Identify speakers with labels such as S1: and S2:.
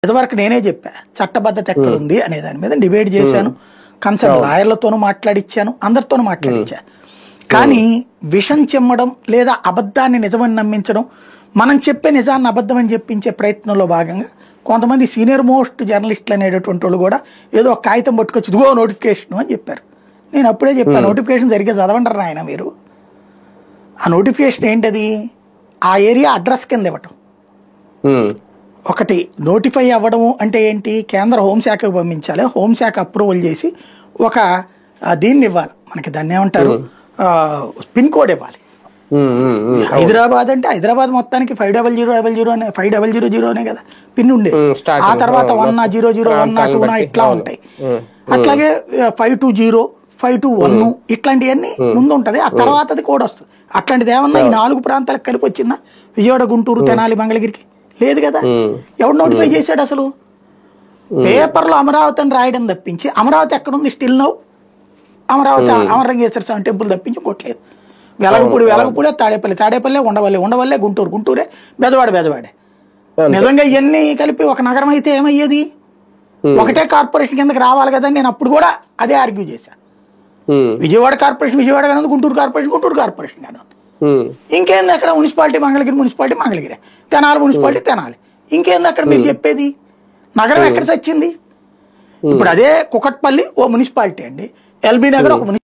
S1: ఇదివరకు నేనే చెప్పా చట్టబద్ధత ఎక్కడుంది అనే దాని మీద డిబేట్ చేశాను, కన్సర్న్ లాయర్లతోనూ మాట్లాడిచ్చాను, అందరితోనూ మాట్లాడిచ్చా. కానీ విషం చెమ్మడం లేదా అబద్ధాన్ని నిజమని నమ్మించడం, మనం చెప్పే నిజాన్ని అబద్ధం అని చెప్పించే ప్రయత్నంలో భాగంగా కొంతమంది సీనియర్ మోస్ట్ జర్నలిస్టులు అనేటటువంటి వాళ్ళు కూడా ఏదో ఒక కాగితం పట్టుకొచ్చి ఇదిగో నోటిఫికేషన్ అని చెప్పారు. నేను అప్పుడే చెప్పాను, నోటిఫికేషన్ సరిగ్గా చదవంటారు ఆయన మీరు. ఆ నోటిఫికేషన్ ఏంటది? ఆ ఏరియా అడ్రస్ కింద ఇవ్వటం. ఒకటి నోటిఫై అవ్వడము అంటే ఏంటి? కేంద్ర హోంశాఖకు పంపించాలి, హోంశాఖ అప్రూవల్ చేసి ఒక దీన్ని ఇవ్వాలి, మనకి దాన్ని ఏమంటారు, పిన్ కోడ్ ఇవ్వాలి. హైదరాబాద్ అంటే హైదరాబాద్ మొత్తానికి 5000 అనే 5000 అనే కదా పిన్ ఉండేది. ఆ తర్వాత 100, 102 ఇట్లా ఉంటాయి. అట్లాగే 520, 521 ఇట్లాంటివన్నీ ముందు ఉంటది, ఆ తర్వాత అది కోడ్ వస్తుంది. అట్లాంటిది ఏమన్నా ఈ 4 ప్రాంతాలకు కలిపి వచ్చిందా? విజయవాడ, గుంటూరు, తెనాలి, మంగళగిరికి లేదు కదా. ఎవడు నోటిఫై చేశాడు అసలు? పేపర్లో అమరావతి అని రాయడం తప్పించి అమరావతి ఎక్కడుంది? స్టిల్ నౌ అమరావతి అమరలింగేశ్వర స్వామి టెంపుల్ తప్పించి కొట్టలేదు. వెలగపూడే, తాడేపల్లి, ఉండవల్లే, గుంటూరే, బెజవాడే. నిజంగా ఇవన్నీ కలిపి ఒక నగరం అయితే ఏమయ్యేది? ఒకటే కార్పొరేషన్ కిందకి రావాలి కదా. నేను అప్పుడు కూడా అదే ఆర్గ్యూ చేశాను. విజయవాడ కార్పొరేషన్ విజయవాడ కానీ, గుంటూరు కార్పొరేషన్ కానీ. ఇంకేంది అక్కడ? Municipality Mangalagiri, Tenali municipality Tenali. ఇంకేంది అక్కడ మీరు చెప్పేది? నగరం ఎక్కడ చచ్చింది? ఇప్పుడు అదే కుకట్పల్లి ఓ మున్సిపాలిటీ అండి, ఎల్బీ నగర్ ఒక